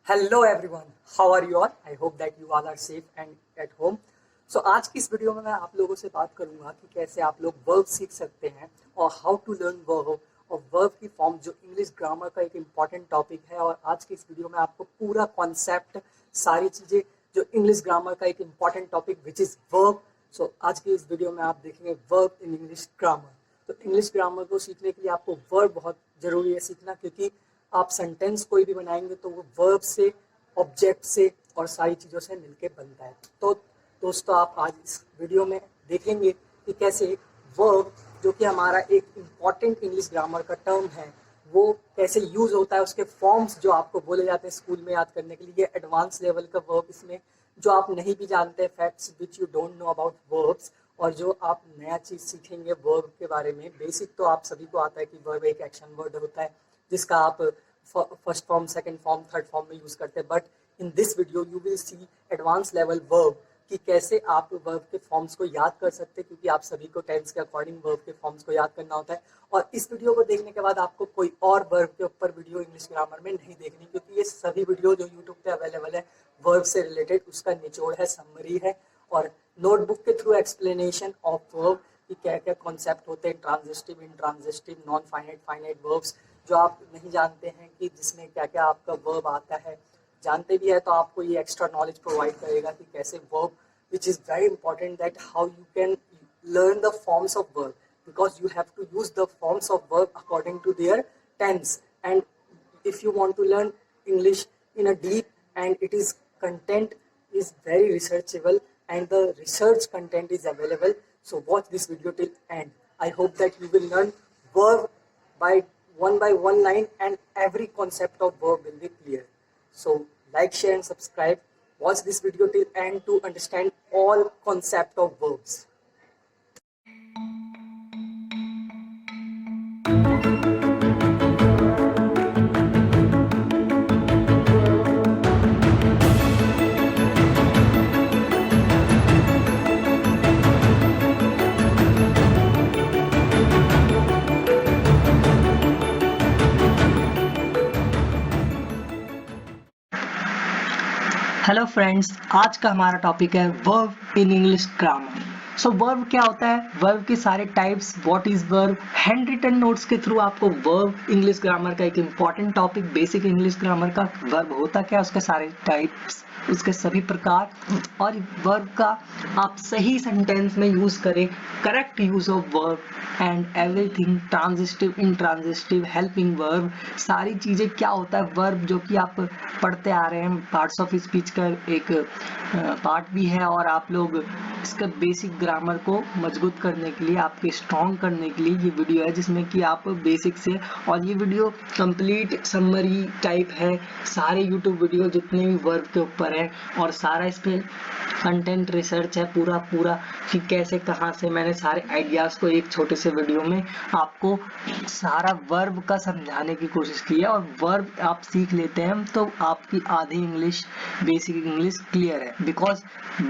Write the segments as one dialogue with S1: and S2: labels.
S1: Hello everyone, how are you all? I hope that you all are safe and at home. So आज की इस video में मैं आप लोगों से बात करूंगा कि कैसे आप लोग वर्ब सीख सकते हैं और हाउ टू लर्न वर्ब और वर्ब की फॉर्म, जो इंग्लिश ग्रामर का एक इम्पॉर्टेंट टॉपिक है। और आज की इस वीडियो में आपको पूरा कॉन्सेप्ट, सारी चीज़ें जो इंग्लिश ग्रामर का एक important topic which is verb. So आज की इस वीडियो में आप देखेंगे वर्ब इन इंग्लिश ग्रामर। तो इंग्लिश ग्रामर को सीखने के लिए आपको वर्ब बहुत ज़रूरी है सीखना, क्योंकि आप सेंटेंस कोई भी बनाएंगे तो वो वर्ब से, ऑब्जेक्ट से और सारी चीज़ों से मिलके बनता है। तो दोस्तों, आप आज इस वीडियो में देखेंगे कि कैसे वर्ब, जो कि हमारा एक इम्पॉर्टेंट इंग्लिश ग्रामर का टर्म है, वो कैसे यूज़ होता है। उसके फॉर्म्स जो आपको बोले जाते हैं स्कूल में याद करने के लिए, ये एडवांस लेवल का वर्ब इसमें, जो आप नहीं भी जानते, facts which you don't know about verbs, और जो आप नया चीज़ सीखेंगे वर्ब के बारे में। बेसिक तो आप सभी को आता है कि वर्ब एक एक्शन वर्ड होता है जिसका आप first form, second form, third form में यूज करते हैं। But in this video you will see advance level verb, कि कैसे आप वर्ब के फॉर्म्स को याद कर सकते हैं, क्योंकि आप सभी को टेंस के अकॉर्डिंग वर्ब के फॉर्म्स को याद करना होता है। और इस वीडियो को देखने के बाद आपको कोई और वर्ब के ऊपर वीडियो इंग्लिश ग्रामर में नहीं देखनी, क्योंकि ये सभी वीडियो जो यूट्यूब पे अवेलेबल है वर्ब से रिलेटेड, उसका निचोड़ है, समरी है, और नोटबुक के थ्रू एक्सप्लेनेशन ऑफ वर्ब कि क्या क्या कॉन्सेप्ट होते हैं, transitive, intransitive, non finite, finite verbs, जो आप नहीं जानते हैं कि जिसमें क्या क्या आपका वर्ब आता है। जानते भी है तो आपको ये एक्स्ट्रा नॉलेज प्रोवाइड करेगा कि कैसे verb, which is very important, that how you can learn the forms of verb, because you have to use the forms of verb according to their tense. And if you want to learn English in a deep, and it is content is very researchable and the research content is available, so watch this video till end. I hope that you will learn verb by one line, and every concept of verb will be clear. So like, share and subscribe. Watch this video till end to understand all concept of verbs. Hello friends, आज का हमारा topic है verb in English grammar. So verb क्या होता है, verb के सारे types, what is verb. Handwritten notes के थ्रू आपको वर्ब इंग्लिश ग्रामर का एक important topic, basic English grammar का, वर्ब होता क्या, उसके सारे टाइप्स, उसके सभी प्रकार, और वर्ब का आप सही सेंटेंस में यूज करें, correct use of verb and everything, transitive, intransitive, helping verb, सारी चीजें क्या होता है वर्ब, जो कि आप पढ़ते आ रहे हैं। पार्ट्स ऑफ स्पीच का एक पार्ट भी है, और आप लोग इसका बेसिक ग्रामर को मजबूत करने के लिए, आपके स्ट्रॉन्ग करने के लिए ये वीडियो है, जिसमें कि आप बेसिक से, और ये वीडियो कंप्लीट समरी टाइप है, सारे यूट्यूब वीडियो जितने भी वर्ब के ऊपर है, और सारा इस पे कंटेंट रिसर्च है पूरा कि कैसे, कहाँ से, मैंने सारे आइडियाज को एक छोटे से वीडियो में आपको सारा वर्ब का समझाने की कोशिश की है। और वर्ब आप सीख लेते हैं तो आपकी आधी इंग्लिश, बेसिक इंग्लिश क्लियर है, बिकॉज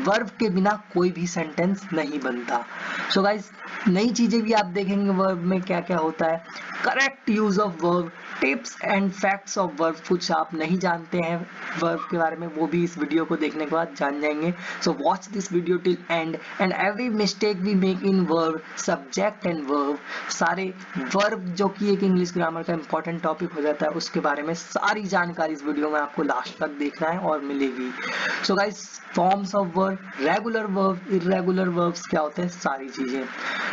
S1: वर्ब के बिना कोई भी सेंटेंस नहीं बनता। सो गाइस, नई चीजें भी आप देखेंगे वर्ब में क्या क्या होता है, correct use of verb, tips and facts of verb, कुछ आप नहीं जानते हैं वर्ब के बारे में, वो भी इस वीडियो को देखने के बाद जान जाएंगे। So watch this video till end every mistake we make in verb, subject and verb, सारे वर्ब जो कि एक इंग्लिश ग्रामर का इंपॉर्टेंट टॉपिक हो जाता है, उसके बारे में सारी जानकारी इस वीडियो में आपको लास्ट तक देखना है और मिलेगी। So guys, forms of verb, regular verb, irregular verbs क्या होते हैं, सारी चीजें।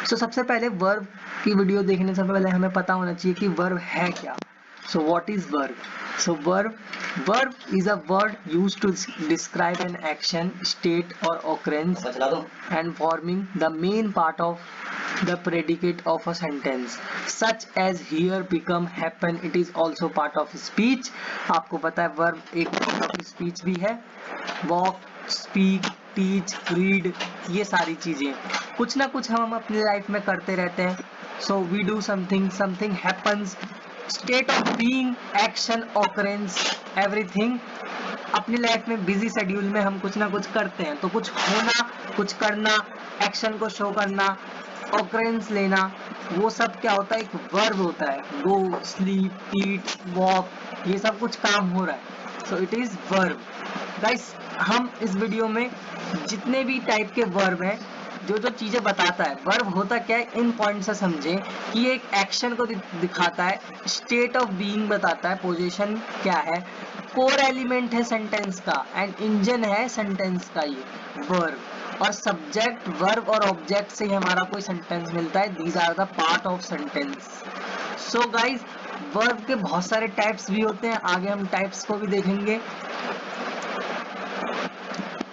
S1: सो सबसे पहले वर्ब की वीडियो देखने से पहले हमें पता होना चाहिए कि वर्ब है क्या। So what is verb? So verb is a word used to describe an action, state or occurrence and forming the main part of the predicate of a sentence, such as hear, become, happen. It is also part of speech. आपको पता है verb एक part of speech भी है। walk, speak, teach, read, ये सारी चीजें कुछ ना कुछ हम अपनी लाइफ में करते रहते हैं। So we do something, something happens, state of being, action, occurrence, everything. अपनी लाइफ में बिजी शेड्यूल में हम कुछ ना कुछ करते हैं, तो कुछ होना, कुछ करना, एक्शन को शो करना, ऑकरेंस लेना, वो सब क्या होता है, एक वर्ब होता है। गो, स्लीप, ईट, वॉक, ये सब कुछ काम हो रहा है। So it is verb. Guys हम इस वीडियो में जितने भी टाइप के वर्ब हैं, जो जो चीजें बताता है, वर्ब होता क्या है इन पॉइंट से समझें कि ये एक एक्शन को दिखाता है, स्टेट ऑफ बीइंग बताता है, पोजीशन क्या है, कोर एलिमेंट है सेंटेंस का, एंड इंजन है सेंटेंस का ये वर्ब, और सब्जेक्ट वर्ब और ऑब्जेक्ट से ही हमारा कोई सेंटेंस मिलता है। These are the part of sentence. So guys verb के बहुत सारे टाइप्स भी होते हैं, आगे हम टाइप्स को भी देखेंगे।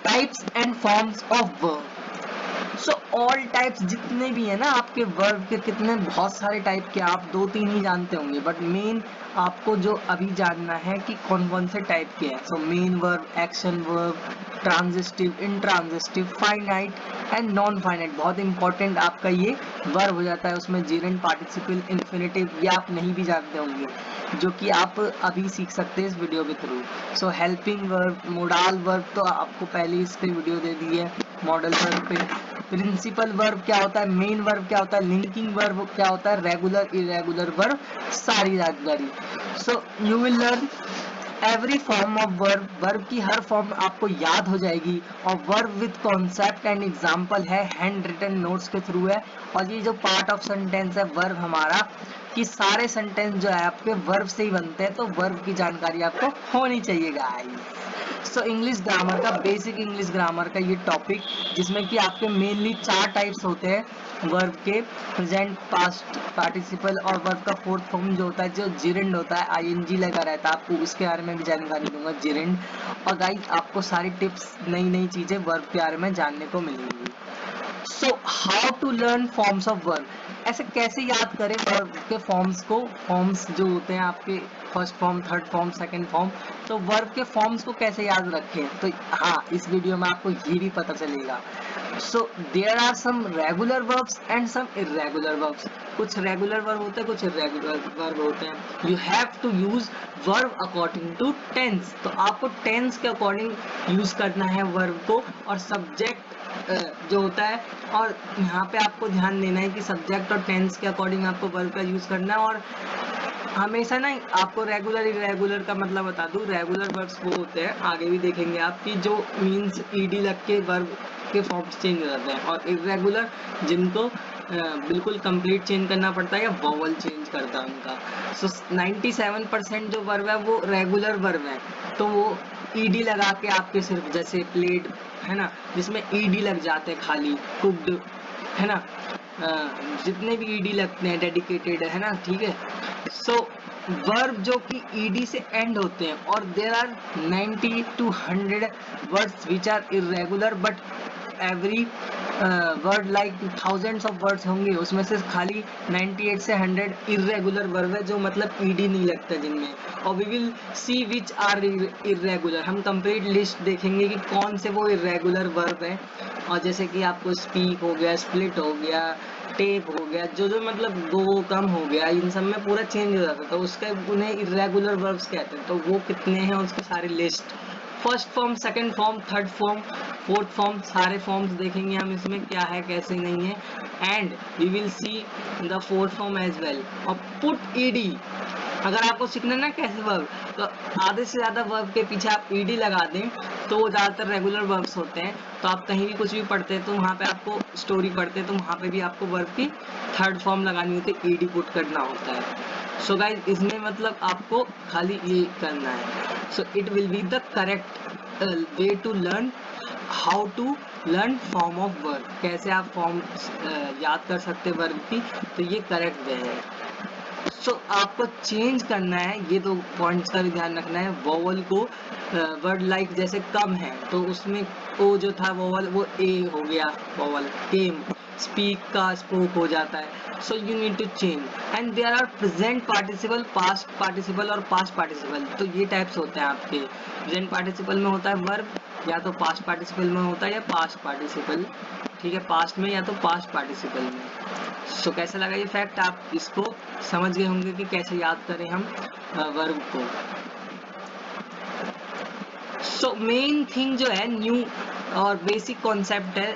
S1: Types and forms of verb. So all types जितने भी है ना आपके वर्ब के, कितने बहुत सारे टाइप के, आप 2-3 ही जानते होंगे, बट मेन आपको जो अभी जानना है कि कौन कौन से टाइप के हैं। So main verb, action verb, transitive, intransitive, finite and non finite. बहुत इंपॉर्टेंट आपका ये वर्ब हो जाता है, उसमें जेरेंट, पार्टिसिपल, इन्फिनेटिव, ये आप नहीं भी जानते होंगे, जो कि आप अभी सीख सकते हैं इस वीडियो के थ्रू। सो हेल्पिंग वर्ब, मोडाल वर्ब तो आपको पहले इस पे वीडियो दे दी है, मॉडल वर्ब पे। प्रिंसिपल वर्ब क्या होता है, मेन वर्ब क्या होता है, लिंकिंग वर्ब क्या होता है, रेगुलर, इरेगुलर वर्ब, सारी जानकारी। So you will learn every form of verb. Verb की हर फॉर्म आपको याद हो जाएगी, और verb with concept and example है, हैंड रिटन नोट्स के थ्रू है। और ये जो पार्ट ऑफ सेंटेंस है वर्ब हमारा, कि सारे सेंटेंस जो है आपके वर्ब से ही बनते हैं, तो वर्ब की जानकारी आपको होनी चाहिए गाइस। सो इंग्लिश ग्रामर का, बेसिक इंग्लिश ग्रामर का ये टॉपिक, जिसमें कि आपके मेनली 4 टाइप्स होते हैं वर्ब के, प्रेजेंट, पास्ट पार्टिसिपल, और वर्ब का फोर्थ फॉर्म जो होता है, जो जिरेंड होता है, आईएनजी लगा रहता है, आपको उसके बारे में भी जानकारी दूंगा, जिरेंड। और गाइस आपको सारी टिप्स, नई नई चीजें वर्ब के बारे में जानने को मिलेंगी। So how to learn forms of verb, ऐसे कैसे याद करें वर्ब के फॉर्म्स को। फॉर्म्स जो होते हैं आपके, first form, third form, second form, तो वर्ब के फॉर्म्स को कैसे याद रखें, तो हाँ इस वीडियो में आपको ये भी पता चलेगा। So there are some regular verbs and some irregular verbs. कुछ रेगुलर वर्ब होते हैं, कुछ इर्रेगुलर वर्ब होते हैं। You have to use verb according to tense, तो आपको टेंस के अकॉर्डिंग यूज करना है वर्ब को, और सब्जेक्ट जो होता है, और यहाँ पे आपको ध्यान देना है कि सब्जेक्ट और टेंस के अकॉर्डिंग आपको वर्ब का यूज करना है। और हमेशा ना आपको रेगुलर इरेगुलर का मतलब बता दूं, रेगुलर वर्ब्स वो होते हैं, आगे भी देखेंगे आप, कि जो मीन्स ईडी लग के वर्ब के फॉर्म्स चेंज हो जाते हैं, और इरेगुलर जिनको बिल्कुल कंप्लीट चेंज करना पड़ता है, या वॉवल चेंज करता है उनका। सो 97% जो वर्ब है वो रेगुलर वर्ब है, तो वो ईडी लगा के आपके सिर्फ, जैसे प्लेड है ना, जिसमें ईडी लग जाते हैं खाली, कुक्ड है ना, जितने भी ईडी लगते हैं, डेडिकेटेड है ना, ठीक है। सो वर्ब जो कि ईडी से एंड होते हैं, और there are 90 to 100 words which are irregular, but every word like thousands of words होंगे, उसमें से खाली 98 से 100 इरेगुलर वर्ब है, जो मतलब ईडी नहीं लगता जिनमें। और we will see which are irregular, हम कंप्लीट लिस्ट देखेंगे कि कौन से वो इरेगुलर वर्ब है। और जैसे कि आपको स्पीक हो गया, स्प्लिट हो गया, टेप हो गया, जो जो मतलब गो, कम हो गया, इन सब में पूरा चेंज हो जाता है, तो उसका उन्हें इरेगुलर वर्ब्स कहते हैं। तो वो कितने हैं उसकी सारी list, first form, second form, third form, fourth form, सारे फॉर्म्स देखेंगे हम इसमें क्या है कैसे नहीं है। And we will see the fourth form as well. और पुट ईडी, अगर आपको सीखना ना कैसे वर्ब, तो आधे से ज्यादा वर्ब के पीछे आप ईडी लगा दें, तो वो ज्यादातर रेगुलर वर्ब्स होते हैं। तो आप कहीं भी कुछ भी पढ़ते हैं, तो वहाँ पे आपको स्टोरी पढ़ते हैं, तो वहाँ पे भी आपको वर्ब की थर्ड फॉर्म लगानी होती है, ईडी पुट करना होता है। सो गाइस इसमें मतलब आपको खाली ये करना है। So it will be the correct way to learn how to learn form of verb, कैसे आप फॉर्म याद कर सकते हैं वर्ब की, तो ये करेक्ट वे है। सो आपको चेंज करना है, ये तो पॉइंट्स का भी ध्यान रखना है। वोवल को वर्ड लाइक जैसे कम है, तो उसमें ओ जो था वोवल, वो ए हो गया, वोवल केम, स्पीक का स्पोक हो जाता है। So you need to change. And there are present participle, past participle और पास्ट पार्टिसिपल, तो ये टाइप्स होते हैं आपके। प्रेजेंट पार्टिसिपल में होता है वर्ब, या तो पास्ट पार्टिसिपल में होता है, या पास्ट पार्टिसिपल, ठीक है, पास्ट में या तो पास्ट पार्टिसिपल में। सो कैसा लगा ये फैक्ट, आप इसको समझ गए होंगे कि कैसे याद करें हम वर्ब को। सो मेन थिंग जो है न्यू और बेसिक कॉन्सेप्ट है,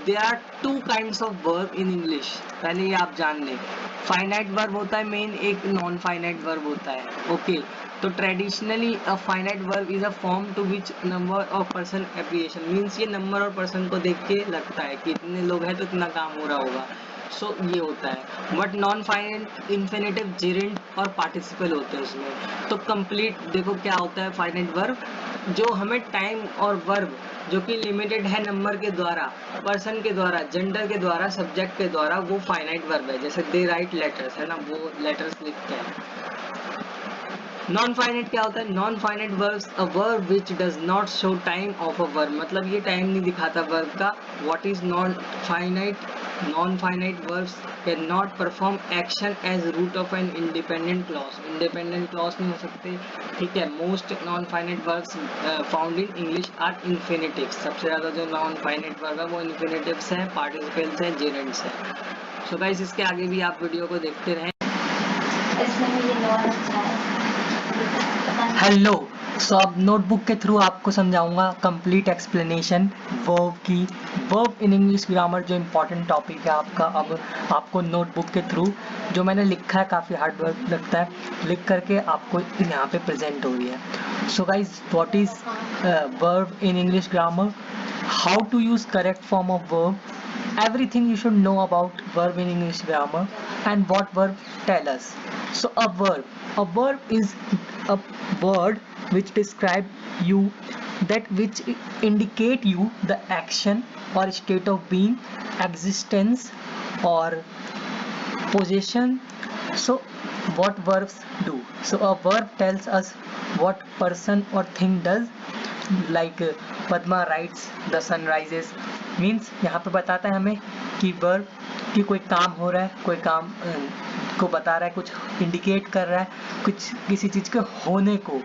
S1: there are 2 kinds of verb in English, पहले ये आप जान लें। फाइनाइट वर्ब होता है मेन, एक नॉन फाइनाइट वर्ब होता है। ओके, तो traditionally a finite verb is a form to which number of person appreciation, means ये नंबर और पर्सन को देख के लगता है कि इतने लोग हैं तो इतना काम हो रहा होगा। सो ये होता है। But non finite infinitive, Geraint और पार्टिसिपल होते हैं उसमें। तो कंप्लीट देखो क्या होता है फाइनाइट वर्ब, जो हमें टाइम और वर्ब जो कि लिमिटेड है नंबर के द्वारा, पर्सन के द्वारा, जेंडर के द्वारा, सब्जेक्ट के द्वारा, वो फाइनाइट वर्ब है। जैसे दे राइट लेटर्स है ना, वो लेटर्स लिखते हैं। नॉन फाइनाइट क्या होता है? Non finite verbs a verb which does not show time of a verb, मतलब ये टाइम नहीं दिखाता वर्ब का। What is non finite? Non finite verbs can not perform action as root of an independent clause, independent clause नहीं हो सकते, ठीक है। Most non finite verbs found in English are infinitives, सबसे ज्यादा जो नॉन फाइनाइट वर्ब है वो इन्फिनेटिव्स हैं, पार्टिसिपल्स हैं, जेरेंट्स हैं। सो गाइस इसके आगे भी आप वीडियो को देखते रहें। हेलो, सो अब नोटबुक के थ्रू आपको समझाऊंगा कंप्लीट एक्सप्लेनेशन वर्ब की। वर्ब इन इंग्लिश ग्रामर जो इम्पोर्टेंट टॉपिक है आपका, अब आपको नोटबुक के थ्रू जो मैंने लिखा है, काफ़ी हार्ड वर्क लगता है लिख करके आपको यहाँ पे प्रेजेंट हो रही है। So guys, what is verb in English grammar, how to use correct form of verb, everything you should know about verb in English grammar, and what verb tell us. So a verb is a word which describe you, that which indicate you the action or state of being, existence or possession. So what verbs do? So a verb tells us what person or thing does, like Padma writes the sun rises, means यहाँ पे बताता है हमें कि verb कि कोई काम हो रहा है, कोई काम को बता रहा है, कुछ इंडिकेट कर रहा है, कुछ किसी चीज़ के होने को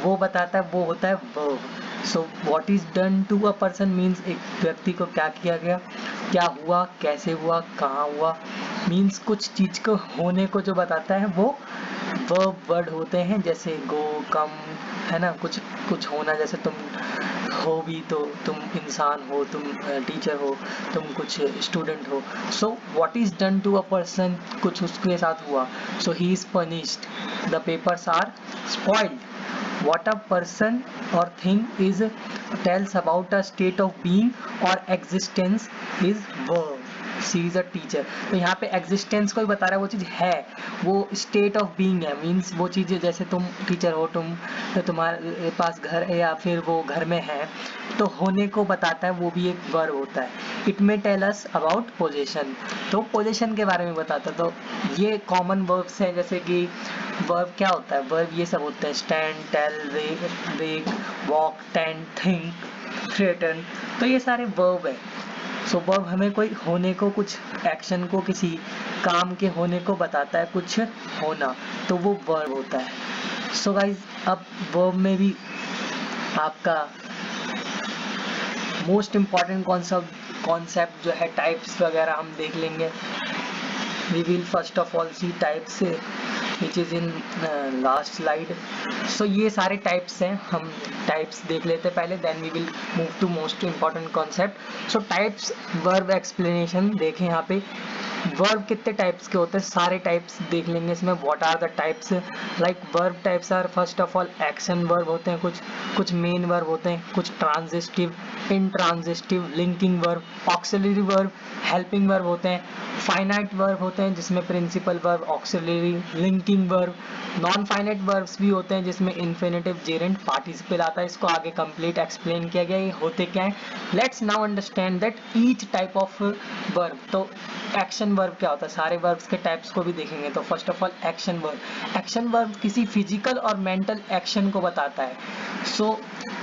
S1: वो बताता है, वो होता है verb. So what is done to a person means एक व्यक्ति को क्या किया गया, क्या हुआ, कैसे हुआ, कहाँ हुआ, मीन्स कुछ चीज़ को होने को जो बताता है वो वर्ब वर्ड होते हैं। जैसे गो, कम, है ना, कुछ कुछ होना, जैसे तुम हो भी तो तुम इंसान हो, तुम टीचर हो, तुम कुछ स्टूडेंट हो। So what is done to a person, कुछ उसके साथ हुआ, so he is punished, the papers are spoiled. What a person or thing is tells about a state of being or existence is verb. She is a teacher. तो यहाँ पे existence को ही बता रहा है, वो चीज़ है, वो state of being है, means वो चीज़ जैसे तुम टीचर हो, तुम तो तुम्हारे पास घर है या फिर वो घर में है, तो होने को बताता है, वो भी एक verb होता है। It may tell us about possession, तो possession के बारे में बताता है। तो ये common verbs हैं, जैसे कि वर्ब क्या होता है, वर्ब ये सब होते हैं, स्टैंड, टेल, वेक, वॉक, टेंड, थिंक, थ्रेटन, तो ये सारे वर्ब है। सो वर्ब हमें कोई होने को, कुछ एक्शन को, किसी काम के होने को बताता है, कुछ होना, तो वो वर्ब होता है। सो गाइज, अब वर्ब में भी आपका मोस्ट इम्पॉर्टेंट कॉन्सेप्ट जो है टाइप्स वगैरह हम देख लेंगे। We will first of all see types which is in last slide. So ये सारे types हैं, हम types देख लेते हैं पहले, then we will move to most important concept. So types, verb explanation देखें यहाँ पे, वर्ब कितने टाइप्स के होते हैं, सारे टाइप्स देख लेंगे इसमें। What are the types, like verb types are first of all action verb होते हैं, कुछ मेन वर्ब होते हैं, कुछ transitive, intransitive, linking verb, auxiliary verb, helping verb होते हैं, फाइनाइट वर्ब होते हैं जिसमें principal verb, auxiliary, linking verb, non finite verbs भी होते हैं जिसमें इन्फिनेटिव, जेरेंट, पार्टिसिपल आता है। इसको आगे कंप्लीट एक्सप्लेन किया गया, ये होते क्या है। Let's now understand that each type of verb. तो एक्शन वर्ब क्या होता है, सारे वर्ब्स के टाइप्स को भी देखेंगे। तो first of all action verb, action verb किसी फिजिकल और मेंटल एक्शन को बताता है। So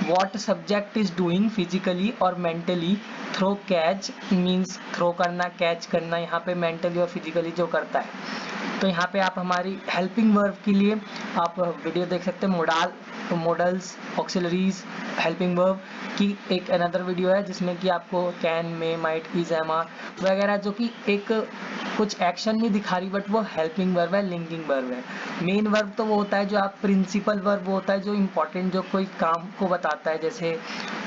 S1: what subject is doing physically और mentally, throw, catch means throw करना, कैच करना, यहाँ पे मेंटली और फिजिकली जो करता है। तो यहाँ पे आप हमारी हेल्पिंग वर्ब के लिए आप वीडियो देख सकते हैं, मॉडल्स, ऑक्सिलरीज, हेल्पिंग वर्ब की एक अनदर वीडियो है जिसमें कि आपको can, may, might, is, am, are वगैरह जो कि एक कुछ एक्शन नहीं दिखा रही, बट वो हेल्पिंग वर्ब है, लिंकिंग वर्ब है। मेन वर्ब तो वो होता है जो आप प्रिंसिपल वर्ब होता है, जो इंपॉर्टेंट, जो कोई काम को बताता है, जैसे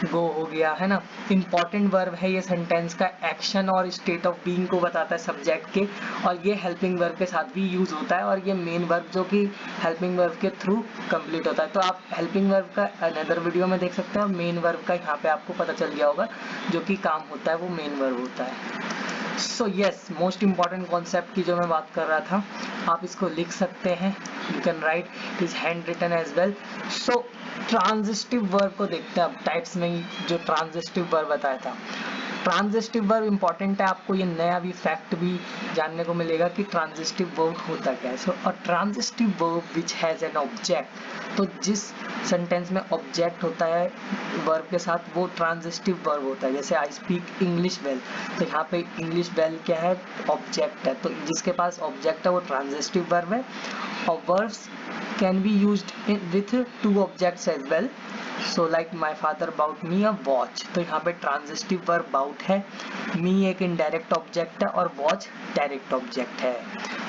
S1: गो हो गया, है ना। इंपॉर्टेंट वर्ब है ये सेंटेंस का, एक्शन और स्टेट ऑफ बीइंग को बताता है सब्जेक्ट के, और ये हेल्पिंग वर्ब के साथ भी यूज होता है, और ये मेन वर्ब जो कि हेल्पिंग वर्ब के थ्रू कंप्लीट होता है। तो आप हेल्पिंग वर्ब का अनदर वीडियो में देख सकते हैं, मेन वर्ब का यहाँ पे आपको पता चल गया होगा, जो कि काम होता है वो मेन वर्ब होता है। So yes, most important concept की जो मैं बात कर रहा था, आप इसको लिख सकते हैं, you can write, it is hand written as well. So transitive verb को देखते हैं अब, टाइप्स में जो ट्रांजिटिव वर्ब बताया था। ट्रांजिटिव वर्ब इंपॉर्टेंट है, आपको ये नया भी फैक्ट भी जानने को मिलेगा कि ट्रांजिटिव वर्ब होता क्या है। So a transitive verb which has an object, तो जिस सेंटेंस में ऑब्जेक्ट होता है वर्ब के साथ, वो ट्रांजिटिव वर्ब होता है। जैसे आई स्पीक इंग्लिश वेल, तो यहाँ पे इंग्लिश वेल क्या है, ऑब्जेक्ट है, तो जिसके पास ऑब्जेक्ट है वो ट्रांजिटिव वर्ब है। और verbs can be used with two objects as well, so like my father bought me a watch, तो यहाँ पे ट्रांजिटिव वर्ब बाउट है, मी एक इनडायरेक्ट ऑब्जेक्ट है और वॉच डायरेक्ट ऑब्जेक्ट है।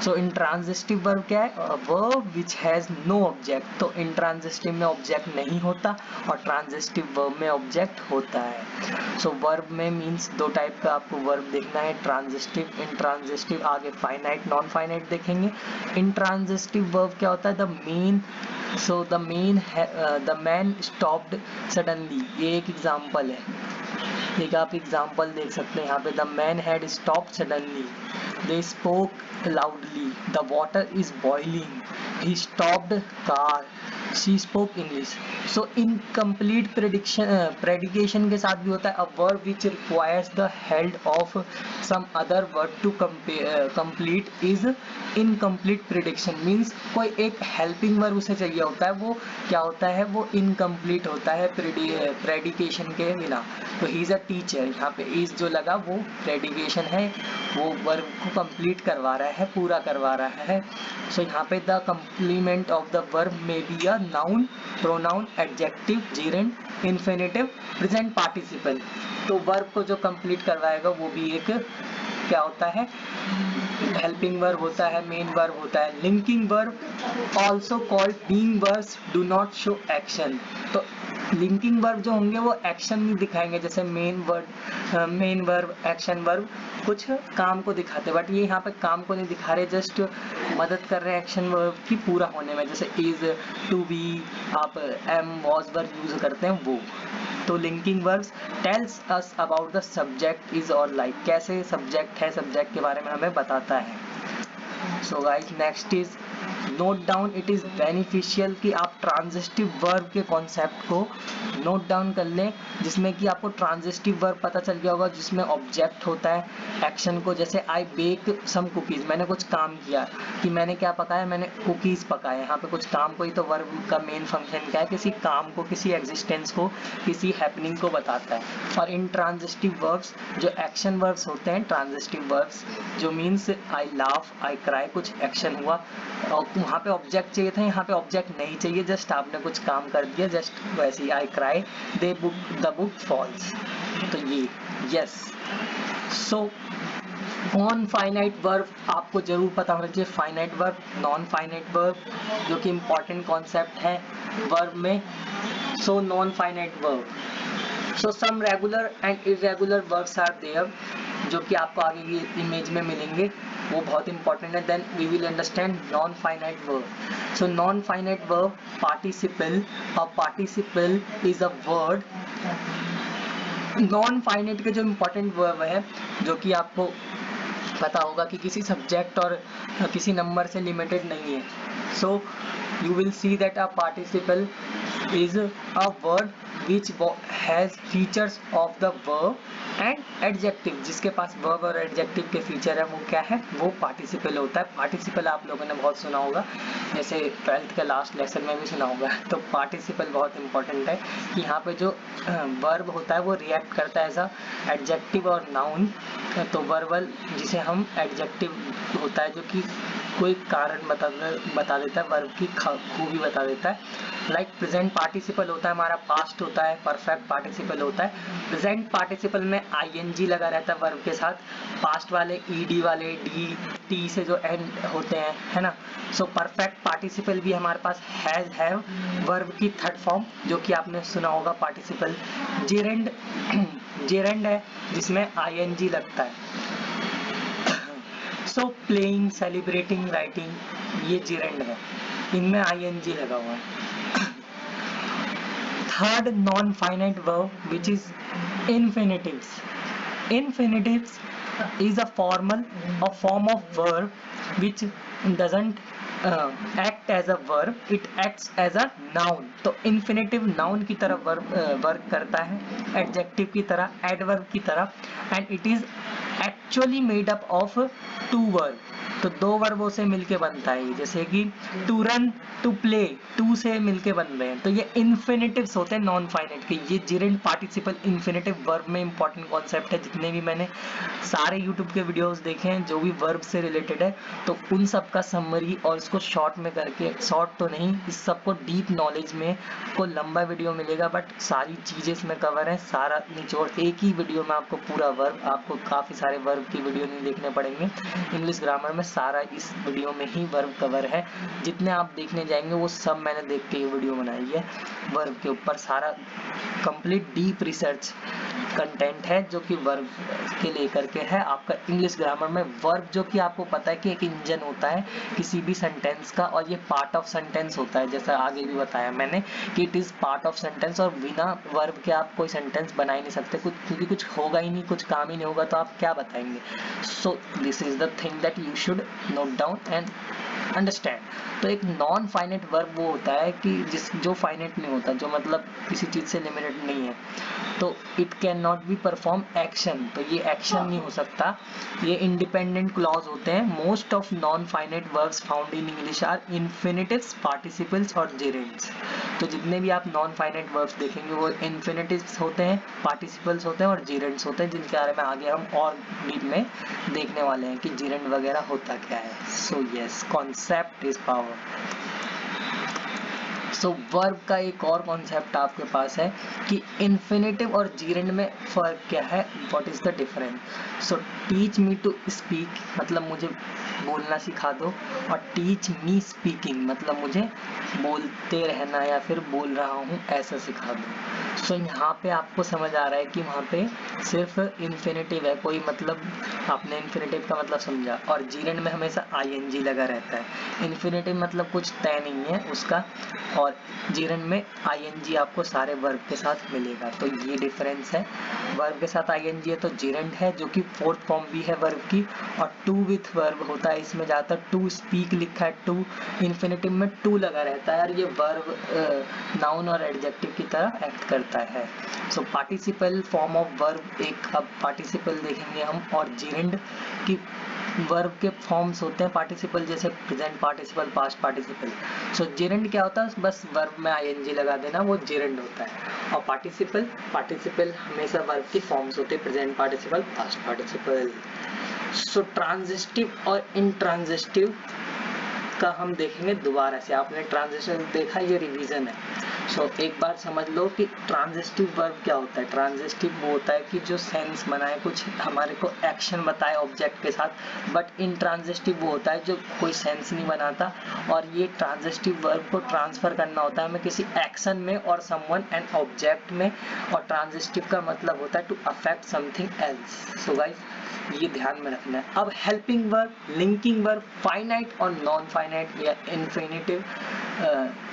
S1: सो इंट्रांजिटिव वर्ब क्या है, verb which has no object, तो इंट्रांजिटिव में ऑब्जेक्ट नहीं होता और ट्रांजिटिव वर्ब में ऑब्जेक्ट होता है। सो वर्ब में मीन्स दो टाइप का आपको वर्ब देखना है, ट्रांजिटिव, इंट्रांजिटिव, आगे फाइनाइट, नॉन फाइनाइट देखेंगे। इंट्रांजिटिव वर्ब क्या होता है, the man, so the man stopped suddenly, ये एक एग्जाम्पल है, एक आप एग्जाम्पल देख सकते हैं यहाँ पे, the man had stopped suddenly, they spoke loudly, the water is boiling, he stopped car, she spoke English। so incomplete predication के साथ भी होता है, a verb which requires the help of some other word to complete is incomplete prediction, means कोई एक helping verb उसे चाहिए होता है, वो क्या होता है, वो इनकम्प्लीट होता है प्रेडिकेशन के बिना। तो ही इज अ टीचर, यहाँ पे इज जो लगा वो प्रेडिकेशन है, वो वर्ब को कंप्लीट करवा रहा है, पूरा करवा रहा है। सो यहाँ पे the complement of the verb may be a noun, pronoun, adjective, gerund, infinitive, present participle. तो वर्ब को जो कंप्लीट करवाएगा वो भी एक क्या होता है, हेल्पिंग वर्ब होता है, मेन वर्ब होता है। Linking verb also called being verbs do not show action, तो लिंकिंग वर्ब जो होंगे वो एक्शन नहीं दिखाएंगे, जैसे मेन वर्ब, एक्शन वर्ब कुछ काम को दिखाते, बट ये यहाँ पे काम को नहीं दिखा रहे, जस्ट मदद कर रहे हैं एक्शन वर्ब की पूरा होने में, जैसे इज, टू बी, आप एम, वॉज वर्ब यूज करते हैं वो। तो linking verbs tells us about the subject is और लाइक, कैसे सब्जेक्ट है, सब्जेक्ट के बारे में हमें बताता है। So guys next is note down, it is beneficial कि आप ट्रांजिटिव वर्ब के कॉन्सेप्ट को नोट डाउन कर लें, जिसमें कि आपको ट्रांजिटिव वर्ब पता चल गया होगा, जिसमें ऑब्जेक्ट होता है एक्शन को, जैसे आई बेक सम कुकीज, मैंने कुछ काम किया, कि मैंने क्या पकाया, मैंने कुकीज पकाए, यहाँ पे कुछ काम को ही, तो वर्ब का मेन फंक्शन क्या है, किसी काम को, किसी एग्जिस्टेंस को, किसी हैपनिंग को बताता है। और इन ट्रांजिटिव वर्ब्स जो एक्शन वर्ब्स होते हैं, ट्रांजिटिव वर्ब्स जो means I laugh, I cry, कुछ एक्शन हुआ और वहाँ पे ऑब्जेक्ट चाहिए था, यहाँ पे ऑब्जेक्ट नहीं चाहिए, जस्ट आपने कुछ काम कर दिया, जस्ट वैसे ही I cry, they book, the book falls, तो ये yes. So non finite verb आपको जरूर पता होना चाहिए, finite verb, non finite verb, जो कि इंपॉर्टेंट कॉन्सेप्ट है वर्ब में। So non finite verb, so some regular and irregular verbs are there, जो कि आपको आगे की इमेज में मिलेंगे, वो बहुत इंपॉर्टेंट है। Then we will understand non finite verb. So non finite verb participle, और participle is a word, non finite के जो इंपॉर्टेंट वर्ब है, जो कि आपको पता होगा कि किसी सब्जेक्ट और किसी नंबर से लिमिटेड नहीं है। सो you will see that a participle is a word which has features of the verb and adjective, जिसके पास verb और adjective के फीचर है, वो क्या है, वो participle होता है। participle आप लोगों ने बहुत सुना होगा, जैसे 12th के लास्ट लेसन में भी सुना होगा। तो participle बहुत इंपॉर्टेंट है कि यहाँ पे जो verb होता है वो रिएक्ट करता है एज अ एडजेक्टिव और नाउन, तो वर्बल जिसे हम एडजेक्टिव होता है, जो कि कोई कारण बता देता है, वर्ब की खूबी बता देता है। लाइक प्रेजेंट पार्टिसिपल होता है हमारा, पास्ट होता है, परफेक्ट पार्टिसिपल होता है। प्रेजेंट पार्टिसिपल में आईएनजी लगा रहता है वर्ब के साथ, पास्ट वाले ईडी वाले डी टी से जो एंड होते हैं, है ना। सो परफेक्ट पार्टिसिपल भी हमारे पास हैज हैव वर्ब की थर्ड फॉर्म, जो कि आपने सुना होगा पार्टिसिपल। जेरेंड जेरेंड है जिसमें आईएनजी लगता है। सो प्लेइंग, सेलिब्रेटिंग, राइटिंग, ये जेरेंड है, इनमें आईएनजी लगा हुआ है। Third non finite verb which is infinitives. Infinitives is a form of verb which doesn't act as a verb, it acts as a noun। तो infinitive noun की तरह work करता है, adjective की तरह, adverb की तरह, and it is actually made up of two verbs। तो दो वर्बों से मिलके बनता है, जैसे कि to run, to play, to से मिलके बन रहे हैं। तो ये इन्फिनिटिव्स होते हैं नॉन फाइनाइट के। ये जेरेंड पार्टिसिपल इन्फिनिटिव वर्ब में इंपॉर्टेंट कॉन्सेप्ट है। जितने भी मैंने सारे यूट्यूब के वीडियोस देखे हैं जो भी वर्ब से रिलेटेड है, तो उन सब का समरी और इसको शॉर्ट में करके, शॉर्ट तो नहीं, इस सबको डीप नॉलेज में आपको लंबा वीडियो मिलेगा, बट सारी चीजें इसमें कवर है, सारा निचोड़ एक ही वीडियो में आपको पूरा वर्ब, आपको काफी सारे वर्ब की वीडियो नहीं देखने पड़ेंगे। इंग्लिश ग्रामर में सारा इस वीडियो में ही वर्ब कवर है। जितने आप देखने जाएंगे वो सब मैंने देख के ये वीडियो बनाई है। वर्ब के ऊपर सारा कंप्लीट डीप रिसर्च कंटेंट है जो कि वर्ब के लेकर के है। आपका इंग्लिश ग्रामर में वर्ब, जो कि आपको पता है कि एक इंजन होता है किसी भी सेंटेंस का, और ये पार्ट ऑफ सेंटेंस होता है, जैसा आगे भी बताया मैंने कि it is part of sentence, और बिना वर्ब के आप कोई सेंटेंस बना ही नहीं सकते, क्योंकि कुछ होगा ही नहीं, कुछ काम ही नहीं होगा तो आप क्या बताएंगे। So this is the thing that you should note down and understand. तो एक नॉन फाइनाइट वर्ब वो होता है कि जो फाइनाइट नहीं होता, जो मतलब किसी चीज से लिमिटेड नहीं है। तो it can not be perform action, तो ये एक्शन नहीं हो सकता, ये इंडिपेंडेंट क्लॉज होते हैं। Most of non finite verbs found in English are infinitives, participles और जेरेंड्स। तो जितने भी आप नॉन फाइनाइट वर्ब्स देखेंगे वो इन्फिनिटिव्स होते हैं, पार्टिसिपल्स होते हैं और जेरेंड्स होते हैं, जिनके बारे में आगे हम और डीप में देखने वाले हैं कि जेरेंड वगैरह होता क्या है। So yes, concept is power. So verb का एक और कॉन्सेप्ट आपके पास है कि इन्फिनिटिव और जीरेंड में फर्क क्या है, what is the difference. So teach me to speak मतलब मुझे बोलना सिखा दो, और टीच मी स्पीकिंग मतलब मुझे बोलते रहना या फिर बोल रहा हूँ ऐसा सिखा दो। सो यहाँ पे आपको समझ आ रहा है कि वहाँ पे सिर्फ इन्फिनिटिव है, कोई मतलब आपने इन्फिनिटिव का मतलब समझा, और जीरेंड में हमेशा आईएनजी लगा रहता है। इन्फिनिटिव मतलब कुछ तय नहीं है उसका, और जीरेंड में आईएनजी आपको सारे वर्ब के साथ मिलेगा। तो ये डिफरेंस है, वर्ब के साथ आईएनजी है तो जीरेंड है, जो कि फोर्थ फॉर्म भी है वर्ब की, और टू विथ वर्ब होता है, इसमें ज्यादातर टू स्पीक लिखा है, टू इन्फिनिटिव में टू लगा रहता है, और ये वर्ब नाउन और एडजेक्टिव की तरह एक्ट करता है। सो पार्टिसिपल फॉर्म ऑफ वर्ब एक, अब पार्टिसिपल देखेंगे हम, और जीरेंड की वर्ब के फॉर्म्स होते हैं पार्टिसिपल, जैसे प्रेजेंट पार्टिसिपल, पास्ट पार्टिसिपल। सो जेरेंड क्या होता है, बस वर्ब में आईएनजी लगा देना, वो जेरेंड होता है। और पार्टिसिपल हमेशा वर्ब की फॉर्म्स होते हैं, प्रेजेंट पार्टिसिपल, पास्ट पार्टिसिपल। सो ट्रांजिटिव और इंट्रांजिटिव का हम देखेंगे दोबारा से। आपने ट्रांजिशन देखा, ये रिवीजन है। सो एक बार समझ लो कि ट्रांजिटिव वर्ब क्या होता है। ट्रांजिटिव वो होता है कि जो सेंस बनाए, कुछ हमारे को एक्शन बताए ऑब्जेक्ट के साथ, बट इंट्रांजिटिव वो होता है जो कोई सेंस नहीं बनाता, और ये ट्रांजिटिव वर्ब को ट्रांसफर करना होता है हमें किसी एक्शन में और समवन एंड ऑब्जेक्ट में, और ट्रांजिटिव का मतलब होता है to affect something else. So guys ये ध्यान में रखना है। अब helping verb, linking verb, finite और नॉन फाइनाइट या इन्फिनिटिव,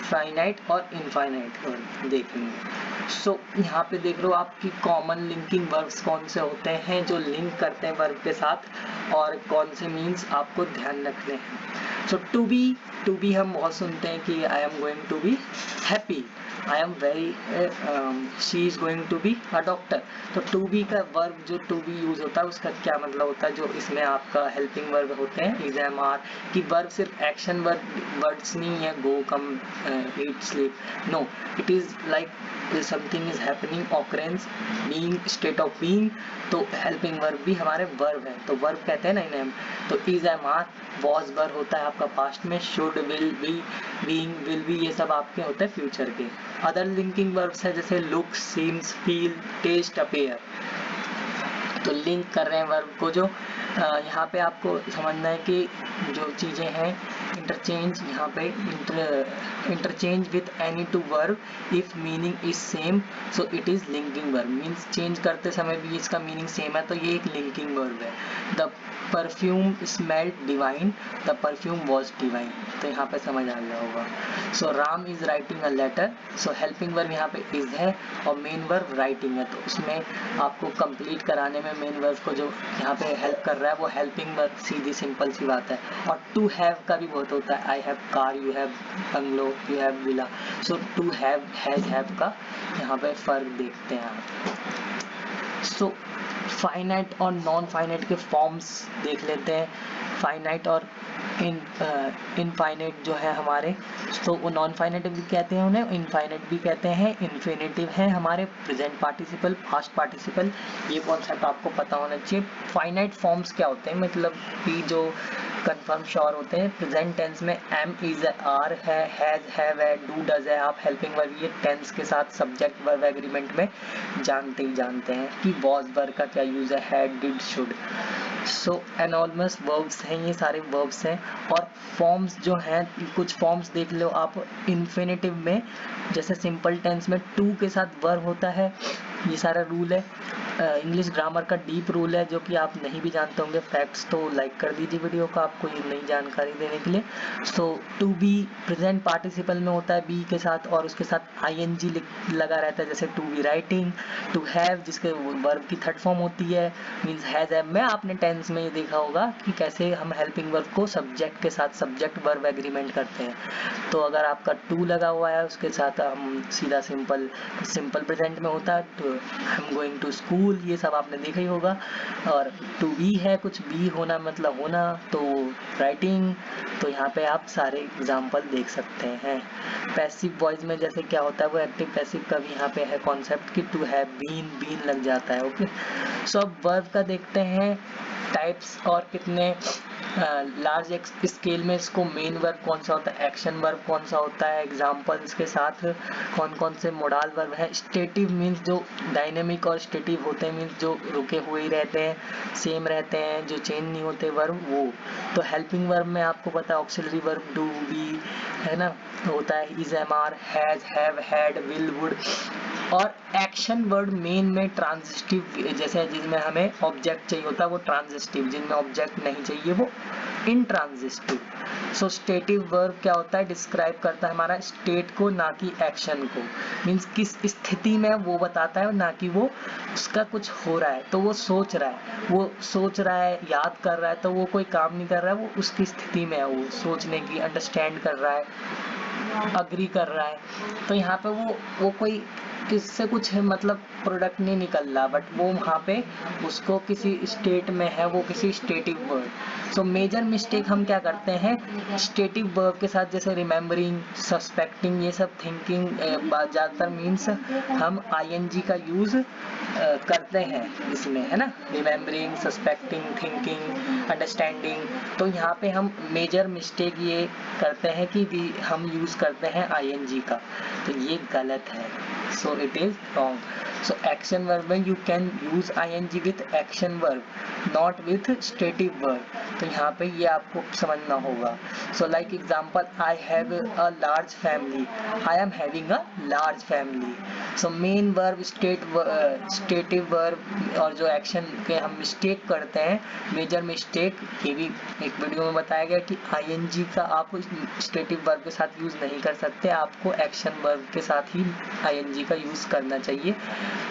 S1: फाइनाइट और इनफाइनाइट वर्ब देखेंगे। सो यहाँ पे देख लो आपकी कॉमन लिंकिंग वर्ब्स कौन से होते हैं जो लिंक करते हैं वर्ब के साथ, और कौन से मीन्स आपको ध्यान रखने हैं। सो टू बी हम बहुत सुनते हैं कि I am going to be happy, I am very, she is going to be a doctor. तो टू बी का वर्ब जो टू बी यूज होता है उसका क्या मतलब होता है, जो इसमें आपका हेल्पिंग वर्ब होते हैं, इज, एम, आर, कि वर्ब सिर्फ एक्शन वर्ड्स नहीं है, go, come, eat, sleep, no, it is like something is happening, occurrence, being, state of being, तो हेल्पिंग वर्ब भी हमारे वर्ब है, तो वर्ब कहते हैं ना इन्हें हम। तो is, am, are, was verb होता है आपका पास्ट में, should, will, be, being, will be, ये सब आपके होते हैं फ्यूचर के। अदर लिंकिंग वर्ब्स है जैसे look, seems, feel, taste, appear, तो लिंक कर रहे हैं वर्ब को। जो यहाँ पे आपको समझना है कि जो चीज़ें हैं इंटरचेंज, यहाँ पे interchange with any two verb if meaning is same, so it is linking verb, means change करते समय भी इसका मीनिंग सेम है तो ये एक लिंकिंग वर्ब है। The perfume smelled divine, the perfume was divine, तो यहाँ पे समझ आ गया होगा। So Ram is writing a letter, so helping verb यहाँ पे इज है और मेन वर्ब राइटिंग है, तो उसमें आपको कंप्लीट कराने में मेन वर्ब को जो यहाँ पे हेल्प कर रहा है वो हेल्पिंग वर्ब, सीधी सिंपल सी बात है। और टू हैव का भी बहुत होता है, I have car, you have bungalow, you have villa, so to have, have का यहाँ पे फर्क देखते हैं आप। सो फाइनाइट और नॉन फाइनाइट के फॉर्म्स देख लेते हैं। फाइनाइट और इनफाइनाइट जो है हमारे, तो वो नॉन फाइनाइट भी कहते हैं उन्हें, इनफाइनाइट भी कहते हैं। इन्फिनेटिव है हमारे प्रेजेंट पार्टिसिपल, पास्ट पार्टिसिपल, ये कॉन्सेप्ट आपको पता होना चाहिए। फाइनाइट फॉर्म्स क्या होते हैं, मतलब कि जो कंफर्म श्योर होते हैं। प्रेजेंट टेंस में एम, इज, आर है, हैज, हैव है, डू, डज है, आप हेल्पिंग वर्ब ये टेंस के साथ सब्जेक्ट वर्ब एग्रीमेंट में जानते ही जानते हैं कि वॉज वर्ब का क्या यूज है, had, did, should. So enormous verbs हैं, ये सारे वर्ब्स हैं। और फॉर्म्स जो हैं, कुछ फॉर्म्स देख लो आप इन्फिनेटिव में, जैसे सिंपल टेंस में टू के साथ वर्ब होता है, ये सारा रूल है। इंग्लिश ग्रामर का डीप रूल है जो कि आप नहीं भी जानते होंगे फैक्ट्स, तो लाइक कर दीजिए वीडियो को आपको ये नई जानकारी देने के लिए। सो टू बी प्रेजेंट पार्टिसिपल में होता है बी के साथ, और उसके साथ आईएनजी लगा रहता है, जैसे to be writing. To have जिसके वर्ब की थर्ड फॉर्म होती है, मीन्स हैज है। मैं आपने टेंस में ये देखा होगा कि कैसे हम हेल्पिंग वर्ब को सब्जेक्ट के साथ सब्जेक्ट वर्ब एग्रीमेंट करते हैं। तो अगर आपका टू लगा हुआ है उसके साथ हम सीधा सिंपल प्रेजेंट में होता है, तो I am going to school, ये सब आपने देखा ही होगा। और टू बी है कुछ बी होना मतलब होना, तो राइटिंग, तो यहाँ पे आप सारे एग्जाम्पल देख सकते हैं। पैसिव वॉइस में जैसे क्या होता है वो एक्टिव पैसिव का भी यहाँ पे है कॉन्सेप्ट कि टू हैव बीन लग जाता है। ओके, सो अब वर्ब का देखते हैं टाइप्स और कितने लार्ज स्केल में इसको मेन वर्ब कौन सा होता है, एक्शन वर्ब कौन सा होता है, एग्जाम्पल्स के साथ कौन कौन से मोडाल वर्ब है। स्टेटिव मीन्स जो डायनेमिक और स्टेटिव होते हैं, मीन्स जो रुके हुए ही रहते हैं, सेम रहते हैं, जो चेंज नहीं होते वर्ब वो। तो हेल्पिंग वर्ब में आपको पता है ऑक्सिलरी वर्ब डू, बी है ना, होता है is, am, are, has, have, had, will, would. और एक्शन वर्ड मेन में ट्रांजिटिव, जैसे जिनमें हमें ऑब्जेक्ट चाहिए होता है वो ट्रांजिटिव, जिनमें ऑब्जेक्ट नहीं चाहिए वो इंट्रांजिटिव। सो स्टेटिव वर्ब क्या होता है, डिस्क्राइब करता है हमारा स्टेट को ना कि एक्शन को, मीन्स किस स्थिति में वो बताता है ना कि वो उसका कुछ हो रहा है, तो वो सोच रहा है, याद कर रहा है, तो वो कोई काम नहीं कर रहा है, वो उसकी स्थिति में है, वो सोचने की, अंडरस्टैंड कर रहा है, अग्री कर रहा है। तो यहाँ पे वो कोई किससे कुछ है मतलब प्रोडक्ट नहीं निकल रहा, बट वो वहाँ पे उसको किसी स्टेट में है, वो किसी stative verb. So major mistake हम क्या करते हैं स्टेटिव वर्ब के साथ, जैसे रिमेम्बरिंग, सस्पेक्टिंग, ये सब थिंकिंग, ज़्यादातर मीन्स हम आईएनजी का यूज करते हैं इसमें, है ना, रिमेम्बरिंग, सस्पेक्टिंग, थिंकिंग, अंडरस्टैंडिंग। तो यहाँ पे हम मेजर मिस्टेक ये करते हैं कि हम यूज करते हैं आईएनजी का, तो ये गलत है। So it is wrong. So action verb में you can use ing with action verb, not with stative verb. तो यहाँ पे ये आपको समझना होगा। So like example, I have a large family. I am having a large family. So main verb, stative verb और जो action के हम मिस्टेक करते हैं, मेजर मिस्टेक, ये भी एक वीडियो में बताया गया कि ing का आप स्टेटिव वर्ब के साथ यूज नहीं कर सकते, आपको एक्शन वर्ब के साथ ही ing का यूज करना चाहिए।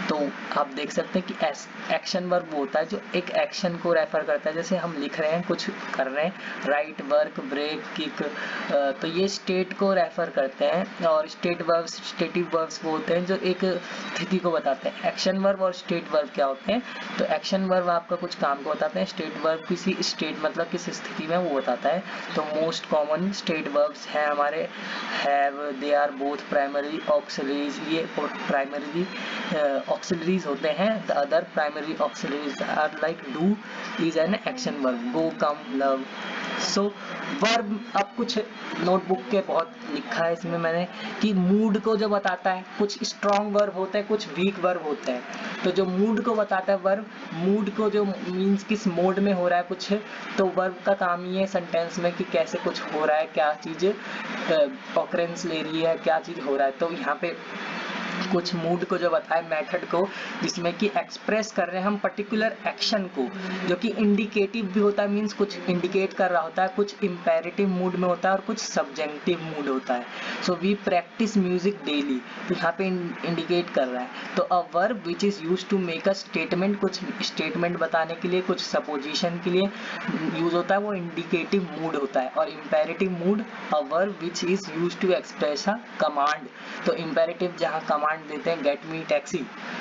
S1: तो आप देख सकते हैं कि एक्शन वर्ब वो होता है जो एक एक्शन को रेफर करता है, जैसे हम लिख रहे हैं, कुछ कर रहे हैं, राइट, वर्क, ब्रेक, किक, तो ये स्टेट को रेफर करते हैं। और स्टेट वर्ब, स्टेटिव वर्ब्स वो होते हैं जो एक स्थिति को बताते हैं। एक्शन वर्ब और स्टेट वर्ब क्या होते हैं, तो एक्शन वर्ब आपका कुछ काम को बताते हैं, स्टेट वर्ब किसी स्टेट मतलब किस स्थिति में वो बताता है। तो मोस्ट कॉमन स्टेट वर्ब्स हैं हमारे have, they are, both, primary, auxiliaries, ये प्राइमरी ऑक्सिलरीज होते हैं। The other primary auxiliaries are like do is an action verb, go, come, love. So verb, अब कुछ नोटबुक के बहुत लिखा है इसमें मैंने कि मूड को जो बताता है, कुछ स्ट्रॉन्ग वर्ब होते हैं, कुछ वीक वर्ब होते हैं। तो जो मूड को बताता है वर्ब, मूड को जो मीन्स किस मोड में हो रहा है कुछ, तो वर्ब का काम ही है सेंटेंस में कि कैसे कुछ हो रहा है, क्या चीज ऑकरेंस ले रही है, क्या चीज हो रहा है। तो यहाँ पे कुछ मूड को जो बताए, मेथड को जिसमें कि एक्सप्रेस कर रहे हैं हम पर्टिकुलर एक्शन को, जो कि इंडिकेटिव भी होता है, मींस कुछ इंडिकेट कर रहा होता है, कुछ इंपेरेटिव मूड में होता है और कुछ सब्जेक्टिव मूड होता है। So we practise music daily, तो यहाँ पे इंडिकेट कर रहा है। तो a verb which is use to make a statement, कुछ स्टेटमेंट बताने के लिए, कुछ सपोजिशन के लिए यूज होता है, वो इंडिकेटिव मूड होता है। और imperative mood, a verb which is use to express a command. तो इंपेरेटिव जहाँ कमांड देते हैं, get me taxi,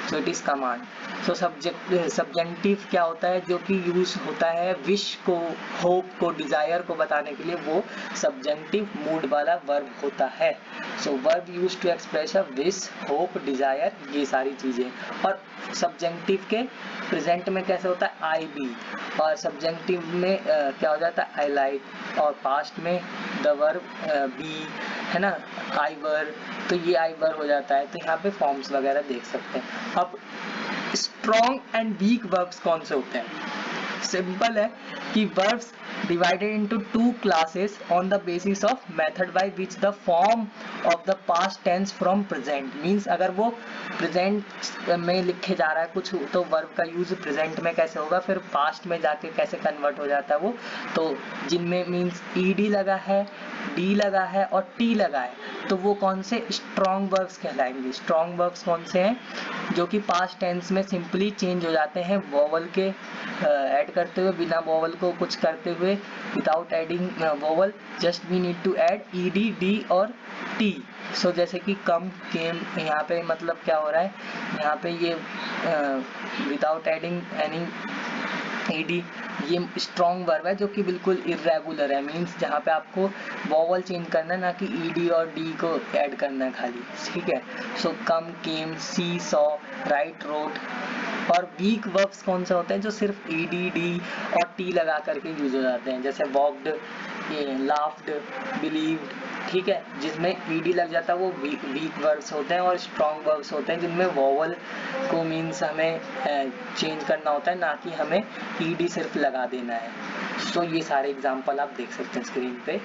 S1: so it is command. So subjective क्या होता है, जो कि यूज होता है विश को, होप को, डिजायर को बताने के लिए, वो सब्जेक्टिव मूड वाला वर्ब होता है। So verb use to express a wish, hope, desire, ये सारी चीजें। और सब्जेक्टिव के प्रेजेंट में कैसे होता है, आई बी, और सब्जेक्टिव में क्या हो जाता है, आई लाइक, और पास्ट में द वर्ब बी, है ना, आई वर, तो ये आई वर हो जाता है। तो यहाँ पे फॉर्म्स वगैरह देख सकते हैं। अब स्ट्रॉन्ग एंड वीक वर्ब्स कौन से होते हैं? सिंपल है कि verbs divided into two classes on the basis of method by which the form of the past tense from present means, अगर वो present में लिखे जा रहा है कुछ, तो verb का use present में कैसे होगा, फिर past में जाके कैसे convert हो जाता है वो, तो जिनमें means ed लगा है, d लगा है और t लगा है, तो वो कौन से strong verbs कहलाएंगे। strong verbs कौन से हैं, जो कि past tense में simply change हो जाते हैं vowel के ऐड करते हुए, बिना vowel को कुछ करते हुए, without adding vowel, just we need to add ed, d और t। सो जैसे कि कम, केम, यहाँ पे मतलब क्या हो रहा है, यहाँ पे ये विदाउट एडिंग एनी ed, ये स्ट्रॉन्ग वर्ब है जो कि बिल्कुल इरेगुलर है, मींस जहाँ पे आपको वॉवल चेंज करना है, ना कि ed और d को ऐड करना है खाली, ठीक है। सो कम, केम, सी, सॉ, राइट, रोट। और वीक वर्ब्स कौन से होते हैं, जो सिर्फ ed, d और t लगा करके यूज हो जाते हैं, जैसे वॉक्ड, लाफ्ड, बिलीव्ड, ठीक है, जिसमें ed लग जाता है वो वीक वर्ब्स होते हैं। और स्ट्रॉन्ग वर्ब्स होते हैं जिनमें वॉवल को मीन्स हमें चेंज करना होता है, ना कि हमें ed सिर्फ लगा देना है। सो ये सारे एग्जांपल आप देख सकते हैं स्क्रीन पे।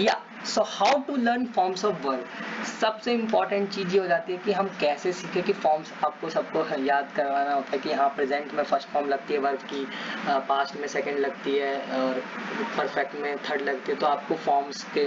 S1: या so how to learn forms of verb, सबसे इंपॉर्टेंट चीज ये हो जाती है कि हम कैसे सीखें कि फॉर्म्स आपको सबको याद करवाना होता है कि हाँ प्रेजेंट में फर्स्ट फॉर्म लगती है वर्ब की, पास्ट में सेकंड लगती है और परफेक्ट में थर्ड लगती है। तो आपको फॉर्म्स के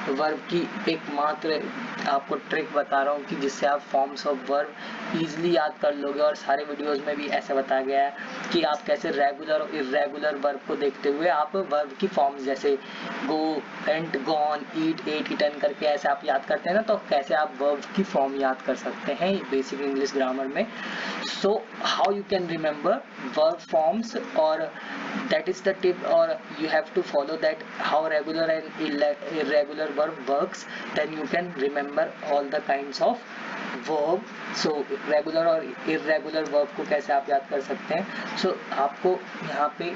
S1: वर्ब की एकमात्र आपको ट्रिक बता रहा हूँ कि जिससे आप फॉर्म्स ऑफ वर्ब ईजिली याद कर लोगे। और सारे वीडियोज में भी ऐसे बताया गया है कि आप कैसे रेगुलर और इरेगुलर वर्ब को देखते हुए आप वर्ब की फॉर्म्स जैसे गो, वेंट, गॉन, ईट, एट, ईटन करके ऐसे आप याद करते हैं ना, तो कैसे आप वर्ब की फॉर्म याद कर सकते हैं बेसिक इंग्लिश ग्रामर में। So how you can remember verb forms, और दैट इज द टिप, और you have to follow that how regular and irregular verb works, then you can remember all the kinds of verb. So regular और irregular verb को कैसे आप याद कर सकते हैं। सो आपको यहाँ पे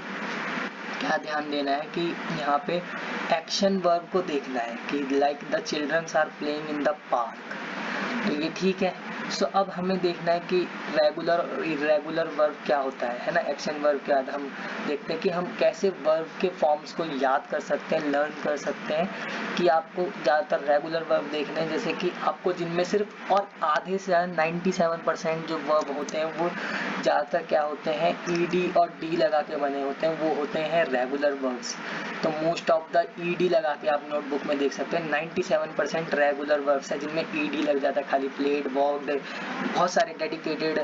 S1: क्या ध्यान देना है कि यहाँ पे एक्शन वर्ब को देखना है कि like the childrens are playing in the park, तो ये ठीक है। सो अब हमें देखना है कि रेगुलर और इरेगुलर वर्ब क्या होता है ना, एक्शन वर्ब क्या है। हम देखते हैं कि हम कैसे वर्ब के फॉर्म्स को याद कर सकते हैं, लर्न कर सकते हैं। कि आपको ज़्यादातर रेगुलर वर्ब देखने हैं, जैसे कि आपको जिनमें सिर्फ और आधे से ज़्यादा 97% जो वर्ब होते हैं वो ज़्यादातर क्या होते हैं, ed और d लगा के बने होते हैं, वो होते हैं रेगुलर वर्ब्स। तो मोस्ट ऑफ द ed लगा के आप नोटबुक में देख सकते हैं 97% रेगुलर वर्ब्स है जिनमें ed लग जाता है, खाली प्लेड, वॉक्ड, बहुत सारे डेडिकेटेड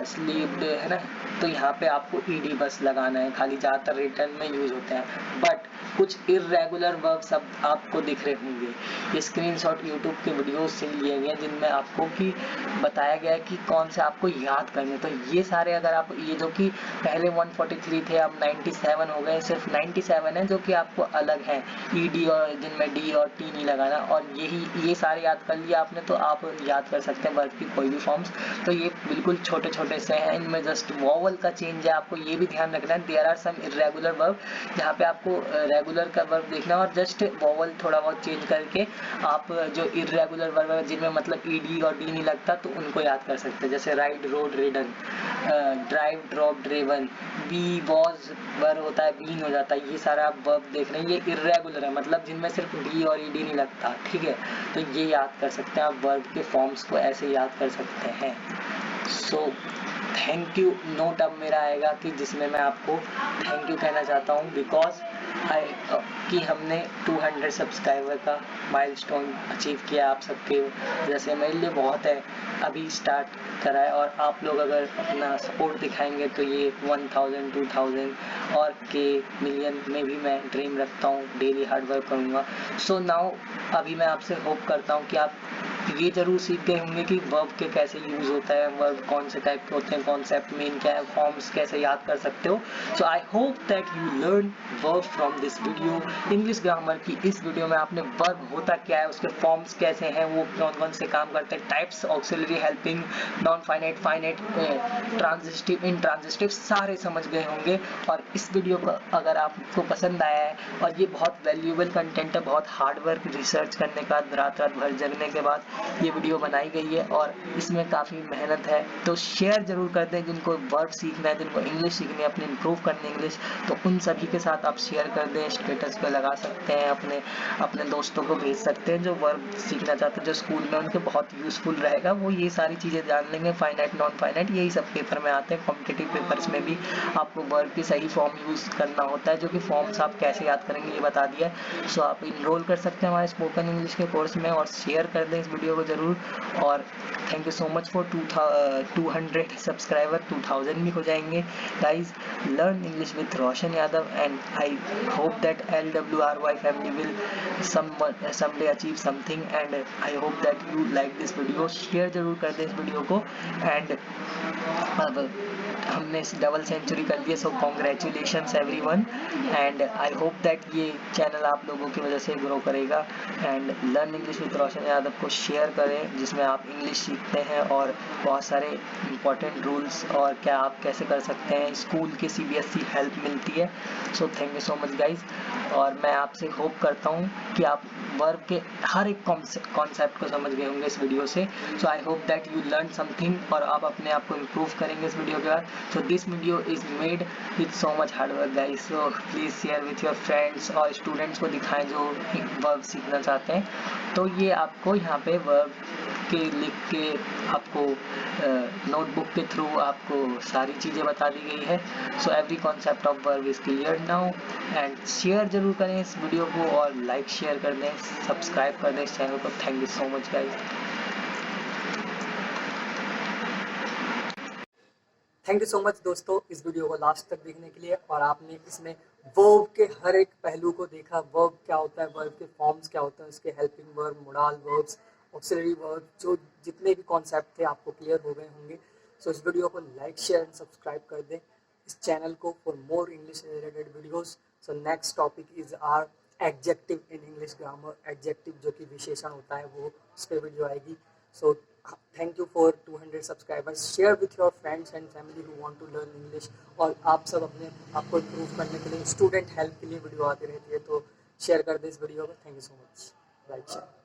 S1: स्लीप्ड है ना, तो यहाँ पे आपको ईडी बस लगाना है खाली, ज़्यादातर रिटर्न में यूज होते हैं। बट कुछ इर्रेगुलर वर्ब सब आपको दिख रहे होंगे, ये स्क्रीनशॉट यूट्यूब के वीडियोस से लिए गए हैं जिनमें आपको कि बताया गया है कि कौन से आपको याद करने। तो ये सारे अगर आप, ये जो कि पहले 143 थे अब 97 हो गए, सिर्फ 97 है जो कि आपको अलग है, ईडी और जिनमें डी और टी नहीं लगाना, और ये सारे याद कर लिया आपने तो आप याद कर सकते हैं वर्ब की कोई भी फॉर्म्स। तो ये बिल्कुल छोटे छोटे से हैं, इनमें जस्ट वॉवल का चेंज है, आपको ये भी ध्यान रखना है। There are some irregular verb, यहाँ पे आपको रेगुलर का वर्ब देखना है और जस्ट वॉवल थोड़ा बहुत चेंज करके आप जो इर्रेगुलर वर्ब है जिनमें मतलब ईडी और डी नहीं लगता तो उनको याद कर सकते हैं, जैसे ride, rode, ridden, drive, drove, driven, be, was verb होता है, बीन हो जाता है, ये सारा आप वर्ब देख रहे हैं, ये इर्रेगुलर है, मतलब जिनमें सिर्फ डी और ईडी नहीं लगता, ठीक है। तो ये याद कर सकते हैं आप, वर्ब के फॉर्म्स को ऐसे याद कर सकते हैं। सो थैंक यू नोट अब मेरा आएगा कि जिसमें मैं आपको थैंक यू कहना चाहता हूँ बिकॉज कि हमने 200 सब्सक्राइबर का माइलस्टोन अचीव किया आप सबके जैसे, मेरे लिए बहुत है, अभी स्टार्ट करा है, और आप लोग अगर अपना सपोर्ट दिखाएंगे तो ये 1000, 2000 और के मिलियन में भी मैं ड्रीम रखता हूँ, डेली हार्ड वर्क करूँगा। सो नाउ अभी मैं आपसे होप करता हूँ कि आप ये जरूर सीख गए होंगे कि वर्ब के कैसे यूज होता है, वर्ब कौन से टाइप के होते हैं, कॉन्सेप्ट मेन क्या है, फॉर्म्स कैसे याद कर सकते हो। So I hope that you learn verb from this video. English grammar की इस वीडियो में आपने वर्ब होता क्या है, उसके फॉर्म्स कैसे हैं, वो कौन कौन से काम करते हैं, types, auxiliary, helping, non finite, finite, transitive, intransitive, सारे समझ गए होंगे। और इस वीडियो को अगर आपको पसंद आया है, और ये बहुत वैल्यूएबल कंटेंट है, बहुत हार्ड वर्क रिसर्च करने का, रात रात भर जगने के बाद ये वीडियो बनाई गई है और इसमें काफ़ी मेहनत है, तो शेयर जरूर कर दें। जिनको वर्ब सीखना है, जिनको इंग्लिश सीखनी है, अपनी इम्प्रूव करनी है इंग्लिश, तो उन सभी के साथ आप शेयर कर दें, स्टेटस पे लगा सकते हैं, अपने दोस्तों को भेज सकते हैं जो वर्ब सीखना चाहते हैं, जो स्कूल में उनके बहुत यूजफुल रहेगा, वो ये सारी चीज़ें जान लेंगे, फाइनाइट, नॉन फाइनाइट, यही सब पेपर में आते हैं। कॉम्पिटिटिव पेपर्स में भी आपको वर्ब की सही फॉर्म यूज़ करना होता है, जो कि फॉर्म्स आप कैसे याद करेंगे ये बता दिया है। सो आप इनरोल कर सकते हैं हमारे स्पोकन इंग्लिश के कोर्स में, और शेयर कर दें इस वीडियो को जरूर। और thank you so much for 200 subscriber, 2000 भी हो जाएंगे guys. Learn English with Roshan Yadav, and I hope that LWRY family will someday achieve something, and I hope that you like this video। Share जरूर कर दें इस वीडियो को। And अब हमने डबल सेंचुरी कर दी है, सो congratulations everyone, and I hope that ये चैनल आप लोगों की वजह से ग्रो करेगा। एंड लर्न इंग्लिश विद रोशन यादव को शेयर करें, जिसमें आप इंग्लिश सीखते हैं और बहुत सारे इंपॉर्टेंट रूल्स और क्या आप कैसे कर सकते हैं, स्कूल के CBSE हेल्प मिलती है। सो thank you so much guys, और मैं आपसे होप करता हूँ कि आप वर्ब के हर एक कॉन्सेप्ट को समझ गए होंगे इस वीडियो से। So I hope that you learn something, और आप अपने आप को इम्प्रूव करेंगे इस वीडियो के बाद। So this video is made with so much hard work guys, so please share with your friends और स्टूडेंट्स को दिखाएं जो वर्ब सीखना चाहते हैं। तो ये आपको यहाँ पे वर्ब के लिख के आपको नोटबुक के थ्रू आपको सारी चीज़ें बता दी गई है। So every concept of verb is clear now, and share जरूर करें इस वीडियो को, और लाइक शेयर कर दें, सब्सक्राइब कर दें इस चैनल को। Thank you so much guys. Thank you so much दोस्तों इस वीडियो को लास्ट तक देखने के लिए, और आपने इसमें वर्ब के हर एक पहलू को देखा, वर्ब क्या होता है, वर्ब के फॉर्म्स क्या होते हैं, उसके helping verb, modal verbs, auxiliary verb, जो जितने भी कॉन्सेप्ट थे आपको क्लियर हो गए होंगे। सो इस वीडियो को लाइक शेयर एंड सब्सक्राइब कर दें इस चैनल को for more English related videos. So next topic is our adjective in English grammar, adjective जो कि विशेषण होता है, वो उस पर वीडियो आएगी। सो thank you for 200 subscribers, share with your friends and family who want to learn English. और आप सब अपने आपको इम्प्रूव करने के लिए, स्टूडेंट हेल्प के लिए वीडियो आती रहती है, तो शेयर कर दे इस वीडियो को। Thank you so much, like share.